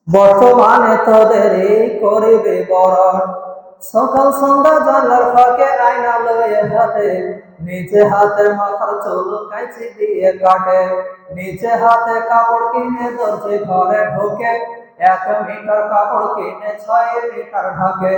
বর্তমানে তোদের করিবে বরণ সকাল সন্ধ্যা জানলার ফাঁকে আয়না লয়ে হাতে নিচে হাতে মাথার চুল কাঁচি দিয়ে কাটে নিচে হাতে কাপড় কিনে দর্জি ঘরে ঢোকে 1 মিটার কাপড় কিনে 6 মিটার ঢাকে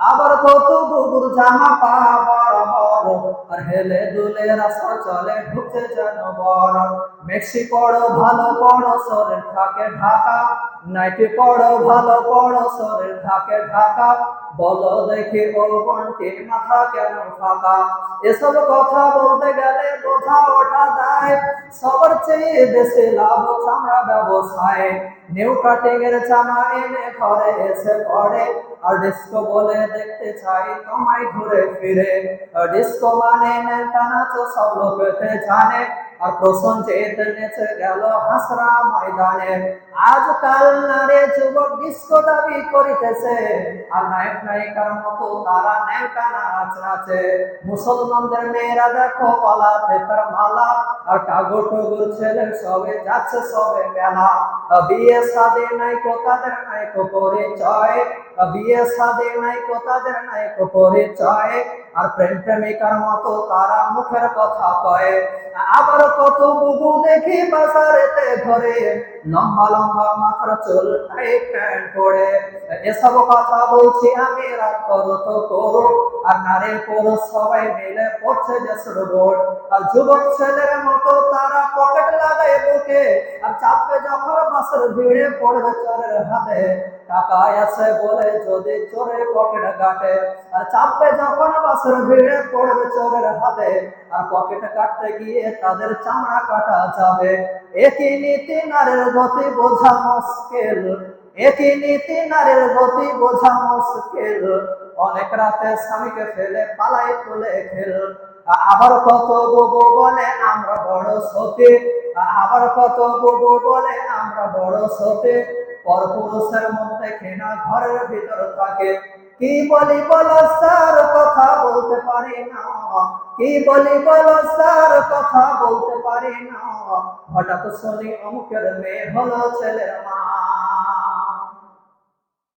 আবার কত বুবুর জামা পা বরাবর আর হেলে দুলে রাস্তা চলে ঢুকছে যেন বড় মেক্সি পড়ো ভালো পড়ো শরীর থাকে ঢাকা নাইটি পড়ো ভালো পড়ো শরীর থাকে ঢাকা বলো দেখি ও বোনটির মাথা কেন ফাঁকা এসব কথা বলতে গেলে বোঝা ওঠা দেয় সবার চেয়ে বেশি লাভ চামড়া ব্যবসায় নিউ কাটিং এর জামা এনে ঘরে এসে পড়ে আর ডিস্কো বলে দেখতে চাই তোমায় ঘুরে ফিরে ডিস্কো মানে নেতা নাচো সব লোকেতে জানে আর প্রসঞ্জিত নেচে গেল হাসরা ময়দানে আজকাল নারে যুবক ডিস্কো দাবি করিতেছে আর নায়ক নায়িকার মতো তারা ন্যাংটা নাচ নাচে মুসলমানদের মেয়েরা দেখো পালাতে তার মালা আর টাগো টুগুর ছেলে সবে যাচ্ছে সবে মেলা বিয়ে সাদে নাই তাদের নাই পরিচয় বিয়ে সাদে নাই তাদের নাই পরিচয় আর প্রেম প্রেমিকার মতো তারা মুখের কথা কয় আবার কত বুবু দেখি বাজারেতে ঘরে লম্বা লম্বা মাথার চুল টাইট প্যান্ট পরে এসব কথা বলছি আমি রাত করো তো করো আর নারী পুরুষ সবাই মিলে পড়ছে যে সুরবোর্ড আর যুবক ছেলের মতো তারা পকেট লাগায় বুকে আর চাপে যখন বাসের ভিড়ে পড়বে চোরের হাতে টাকা আছে বলে যদি চোরে পকেট কাটে আর চাপে যখন বাসের ভিড়ে পড়বে চোরের হাতে আর পকেট কাটতে গিয়ে তাদের চামড়া কাটা যাবে একই নীতি নারীর গতি বোঝা মুশকিল একই নীতি নারীর গতি বোঝা মুশকিল অনেক রাতে স্বামীকে ফেলে পালাই তুলে খেল আবার কত বুবু বলে আমরা বড় সতী আবার কত বুবু বলে আমরা বড় সতী পরপুরুষের মধ্যে ঘৃণা ঘরের ভিতর থাকে কি বলি বলো স্যার কথা বলতে পারি না কি বলি বলো স্যার কথা বলতে পারি না হঠাৎ শুনি অমুকের মেয়ে হলো ছেলের মা